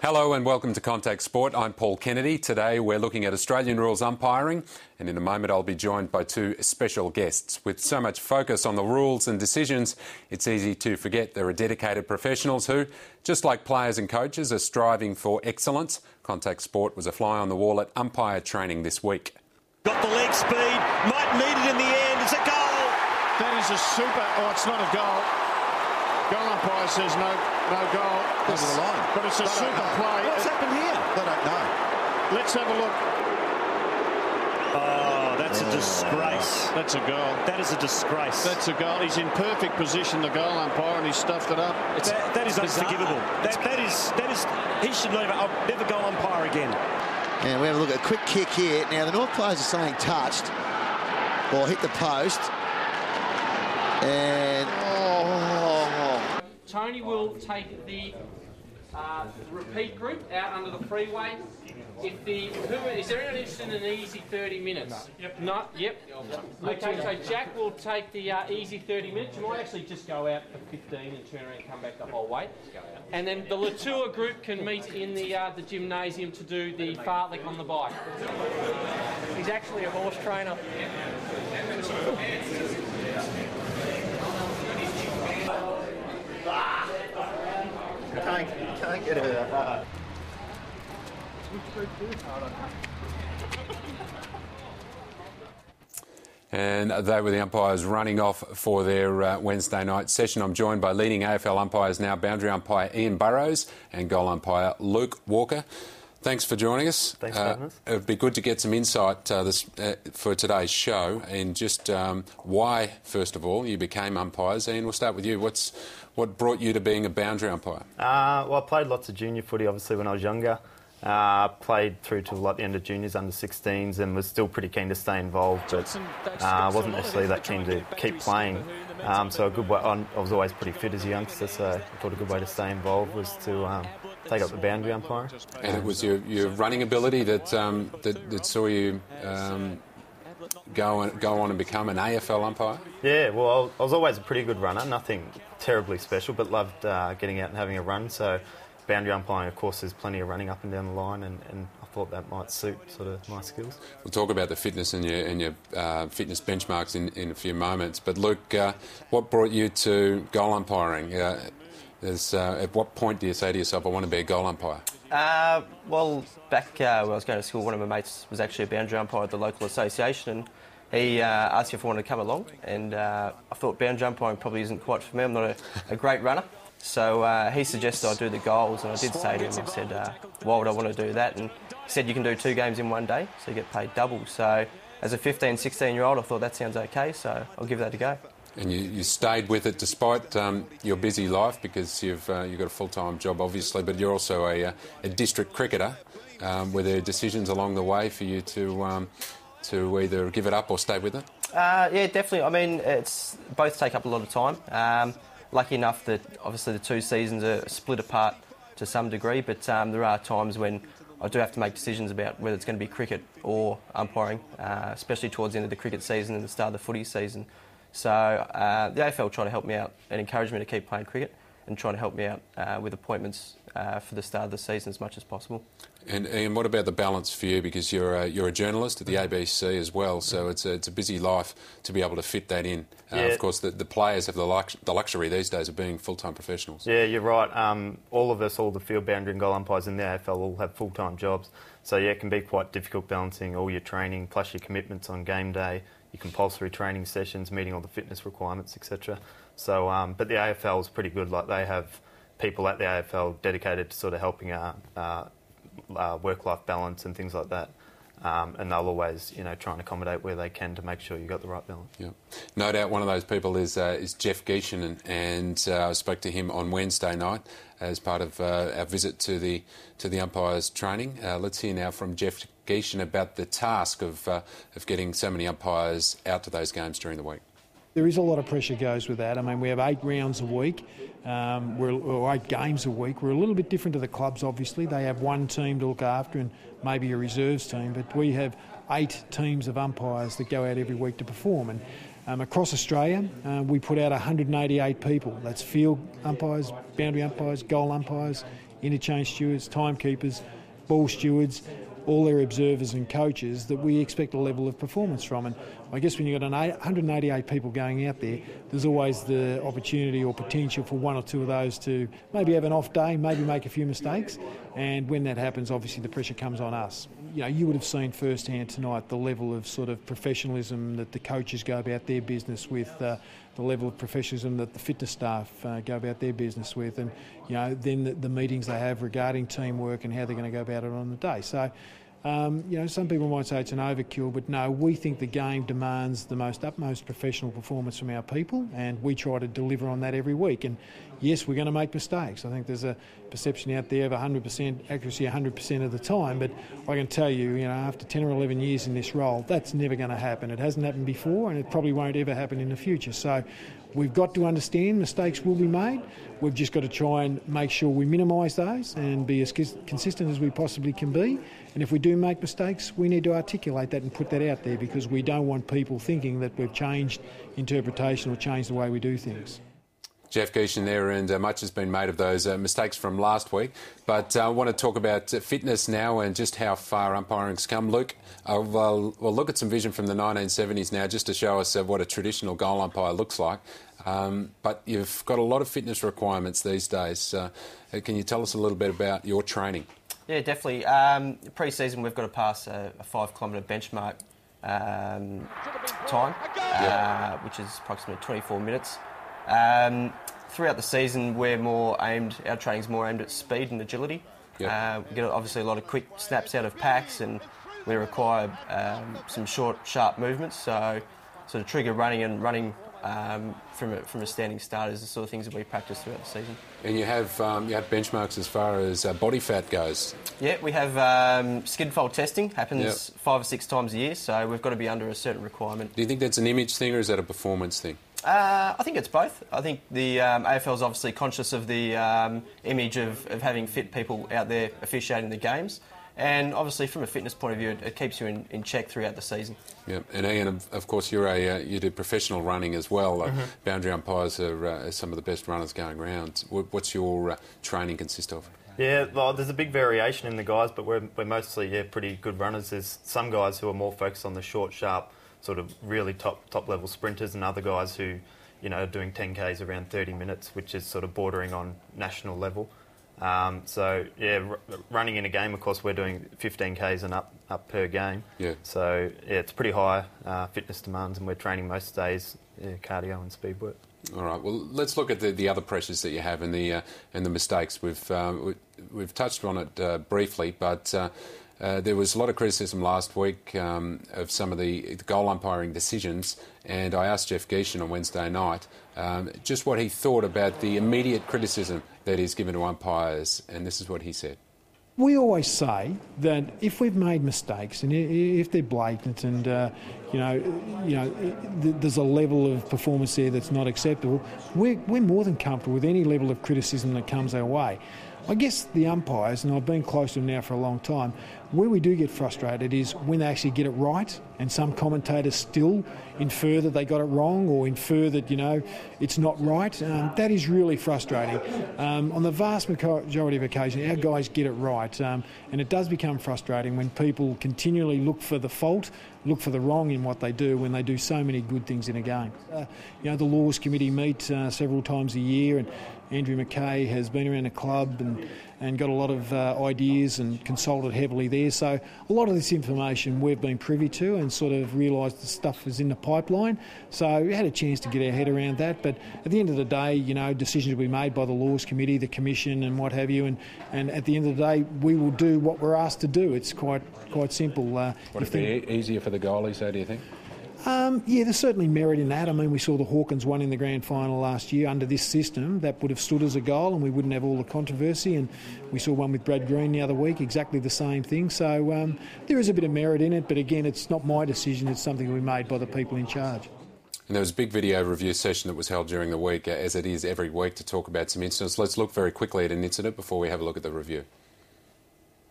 Hello and welcome to Contact Sport. I'm Paul Kennedy. Today we're looking at Australian rules umpiring, and in a moment I'll be joined by two special guests. With so much focus on the rules and decisions, it's easy to forget there are dedicated professionals who, just like players and coaches, are striving for excellence. Contact Sport was a fly on the wall at umpire training this week. Got the leg speed, might need it in the end. It's a goal. That is a super. Oh, it's not a goal. Goal umpire says no goal. Over the line. But it's a super play. What's happened here? They don't know. Let's have a look. Oh, that's a disgrace. That's a goal. That is a disgrace. That's a goal. He's in perfect position, the goal umpire, and he stuffed it up. That is unforgivable. That is. He should never go umpire again. And we have a look at a quick kick here. Now the North players are saying touched or hit the post. And Tony will take the repeat group out under the freeway. Is there anyone interested in an easy 30 minutes? No. Yep. Okay, so Jack will take the easy 30 minutes. You might actually just go out for 15 and turn around and come back the whole way. And then the Latour group can meet in the gymnasium to do the fartlek on the bike. He's actually a horse trainer. can't get it. And they were the umpires running off for their Wednesday night session. I'm joined by leading AFL umpires now, boundary umpire Ian Burrows and goal umpire Luke Walker. Thanks for joining us. Thanks for having us. It would be good to get some insight for today's show and just why, first of all, you became umpires. Ian, we'll start with you. What brought you to being a boundary umpire? Well, I played lots of junior footy, obviously, when I was younger. Played through to like the end of juniors, under 16s, and was still pretty keen to stay involved, but wasn't necessarily that keen to keep playing. So a good way, I was always pretty fit as a youngster, so I thought a good way to stay involved was to take up the boundary umpiring. And it was your running ability that saw you go on and become an AFL umpire? Yeah, well, I was always a pretty good runner, nothing terribly special, but loved getting out and having a run. So boundary umpiring, of course, there's plenty of running up and down the line, and I thought that might suit sort of my skills. We'll talk about the fitness and your fitness benchmarks in a few moments. But Luke, what brought you to goal umpiring? At what point do you say to yourself, I want to be a goal umpire? Well, back when I was going to school, one of my mates was actually a boundary umpire at the local association, and he asked me if I wanted to come along, and I thought boundary umpiring probably isn't quite for me. I'm not a great runner. So he suggested I do the goals, and I did say to him, I said, why would I want to do that? And he said, you can do 2 games in one day, so you get paid double. So as a 15, 16-year-old, I thought that sounds okay, so I'll give that a go. And you stayed with it despite your busy life, because you've got a full-time job, obviously, but you're also a district cricketer. Were there decisions along the way for you to either give it up or stay with it? Yeah, definitely. I mean, both take up a lot of time. Lucky enough that obviously the 2 seasons are split apart to some degree, but there are times when I do have to make decisions about whether it's going to be cricket or umpiring, especially towards the end of the cricket season and the start of the footy season. So the AFL try to help me out and encourage me to keep playing cricket, and try to help me out with appointments for the start of the season as much as possible. And Ian, what about the balance for you? Because you're a journalist at the ABC as well, so it's a busy life to be able to fit that in. Yeah. Of course, the players have the luxury these days of being full-time professionals. Yeah, you're right. All of us, all the field boundary and goal umpires in the AFL, all have full-time jobs. So yeah, it can be quite difficult balancing all your training plus your commitments on game day, your compulsory training sessions, meeting all the fitness requirements, etc. So, but the AFL is pretty good. Like, they have people at the AFL dedicated to sort of helping work-life balance and things like that. And they'll always, try and accommodate where they can to make sure you've got the right balance. Yeah. No doubt one of those people is Jeff Geishan, and I spoke to him on Wednesday night as part of our visit to the umpires training. Let's hear now from Jeff Geishan about the task of getting so many umpires out to those games during the week. There is a lot of pressure goes with that. I mean, we have 8 rounds a week, or 8 games a week. We're a little bit different to the clubs, obviously. They have one team to look after and maybe a reserves team, but we have 8 teams of umpires that go out every week to perform. And Across Australia, we put out 188 people. That's field umpires, boundary umpires, goal umpires, interchange stewards, timekeepers, ball stewards, all their observers and coaches that we expect a level of performance from. And I guess when you've got 188 people going out there, there's always the opportunity or potential for one or two of those to maybe have an off day, maybe make a few mistakes. And when that happens, obviously the pressure comes on us. You know, you would have seen firsthand tonight the level of sort of professionalism that the coaches go about their business with, the level of professionalism that the fitness staff go about their business with, and you know, then the meetings they have regarding teamwork and how they're going to go about it on the day. So, you know, some people might say it's an overkill, but no, we think the game demands the utmost professional performance from our people, and we try to deliver on that every week. And yes, we're going to make mistakes. I think there's a perception out there of 100% accuracy 100% of the time, but I can tell you, you know, after 10 or 11 years in this role, that's never going to happen. It hasn't happened before, and it probably won't ever happen in the future. So we've got to understand mistakes will be made. We've just got to try and make sure we minimise those and be as consistent as we possibly can be. And if we do make mistakes, we need to articulate that and put that out there, because we don't want people thinking that we've changed interpretation or changed the way we do things. Jeff Geeshan there, and much has been made of those mistakes from last week. But I want to talk about fitness now and just how far umpiring's come. Luke, we'll look at some vision from the 1970s now just to show us what a traditional goal umpire looks like. But you've got a lot of fitness requirements these days. Can you tell us a little bit about your training? Yeah, definitely. Pre-season, we've got to pass a 5-kilometre benchmark time, which is approximately 24 minutes. Throughout the season, our training's more aimed at speed and agility. Yep. We get obviously a lot of quick snaps out of packs, and we require some short, sharp movements. So sort of trigger running from a standing start is the sort of things that we practice throughout the season. And you have benchmarks as far as body fat goes. Yeah, we have skid fold testing, happens 5 or 6 times a year, so we've got to be under a certain requirement. Do you think that's an image thing or is that a performance thing? I think it's both. I think the AFL is obviously conscious of the image of having fit people out there officiating the games. And obviously, from a fitness point of view, it keeps you in check throughout the season. Yeah, and Ian, of course, you do professional running as well. Boundary umpires are some of the best runners going around. What's your training consist of? Yeah, well, there's a big variation in the guys, but we're mostly pretty good runners. There's some guys who are more focused on the short, sharp, sort of really top level sprinters, and other guys who, you know, are doing 10Ks around 30 minutes, which is sort of bordering on national level. So yeah, running in a game, of course, we're doing 15Ks and up per game. Yeah. So yeah, it's pretty high fitness demands, and we're training most days cardio and speed work. All right. Well, let's look at the other pressures that you have and the mistakes. We've touched on it briefly, but there was a lot of criticism last week of some of the goal umpiring decisions, and I asked Jeff Geeshan on Wednesday night just what he thought about the immediate criticism that is given to umpires, and this is what he said. We always say that if we've made mistakes and if they're blatant and there's a level of performance there that's not acceptable, we're more than comfortable with any level of criticism that comes our way. I guess the umpires, and I've been close to them now for a long time, where we do get frustrated is when they actually get it right, and some commentators still infer that they got it wrong or infer that, it's not right. That is really frustrating. On the vast majority of occasions, our guys get it right, and it does become frustrating when people continually look for the fault, look for the wrong in what they do when they do so many good things in a game. The Laws Committee meet several times a year, and Andrew McKay has been around the club and got a lot of ideas and consulted heavily there. So a lot of this information we've been privy to and sort of realised the stuff is in the pipeline. So we had a chance to get our head around that. But at the end of the day, decisions will be made by the Laws Committee, the Commission and what have you. And at the end of the day, we will do what we're asked to do. It's quite simple. Would it be easier for the goalies, though, do you think? Yeah, there's certainly merit in that. I mean, we saw the Hawkins won in the grand final last year under this system. That would have stood as a goal and we wouldn't have all the controversy. And we saw one with Brad Green the other week, exactly the same thing. So there is a bit of merit in it, but again, it's not my decision. It's something that we made by the people in charge. And there was a big video review session that was held during the week, as it is every week, to talk about some incidents. Let's look very quickly at an incident before we have a look at the review.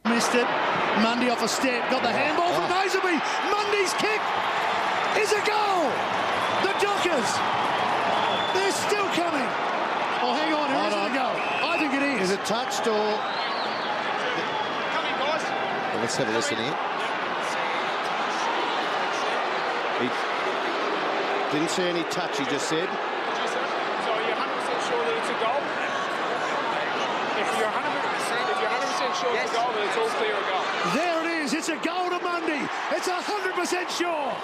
Missed it. Mundy off a step. Got the handball from Hazelby. Mundy's kick is a goal. The Dockers! They're still coming! Oh, hang on, who is it to go? I think it is. Is it touched or... Come in, guys. Well, let's have a listen here. He didn't see any touch, he just said. So are you 100% sure that it's a goal? If you're 100% sure it's a goal, then it's all clear a goal. There it is. It's a goal to Mundy. It's 100% sure.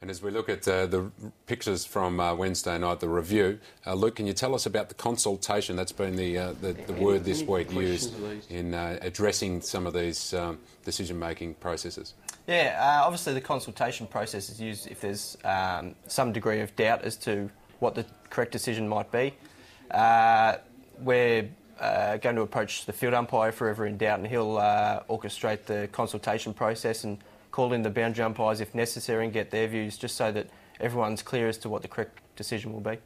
And as we look at the pictures from Wednesday night, the review, Luke, can you tell us about the consultation? That's been the word this week used in addressing some of these decision-making processes. Yeah, obviously the consultation process is used if there's some degree of doubt as to what the correct decision might be. We're going to approach the field umpire if we're ever in doubt, and he'll orchestrate the consultation process and call in the boundary umpires if necessary and get their views, just so that everyone's clear as to what the correct decision will be.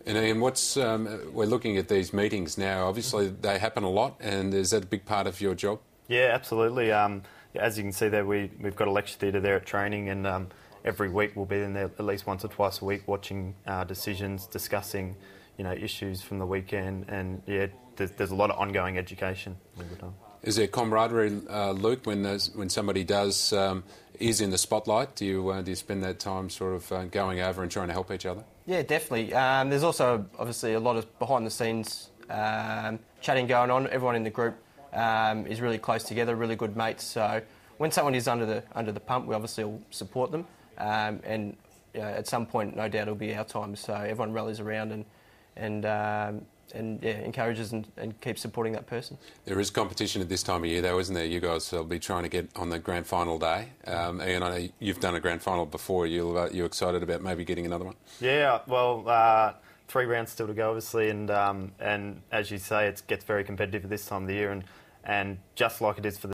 And Ian, we're looking at these meetings now. Obviously, they happen a lot, and is that a big part of your job? Yeah, absolutely. As you can see there, we've got a lecture theatre there at training, and every week we'll be in there at least once or twice a week watching decisions, discussing, issues from the weekend, and yeah, there's a lot of ongoing education all the time. Is there camaraderie, Luke, when somebody is in the spotlight? Do you spend that time sort of going over and trying to help each other? Yeah, definitely. There's also obviously a lot of behind-the-scenes chatting going on. Everyone in the group is really close together, really good mates. So when someone is under the pump, we obviously will support them. And at some point, no doubt, it'll be our time. So everyone rallies around and encourages and keeps supporting that person. There is competition at this time of year, though, isn't there? You guys will be trying to get on the grand final day. Ian, I know you've done a grand final before. You excited about maybe getting another one? Yeah, well, 3 rounds still to go, obviously, and as you say, it gets very competitive at this time of the year, and just like it is for the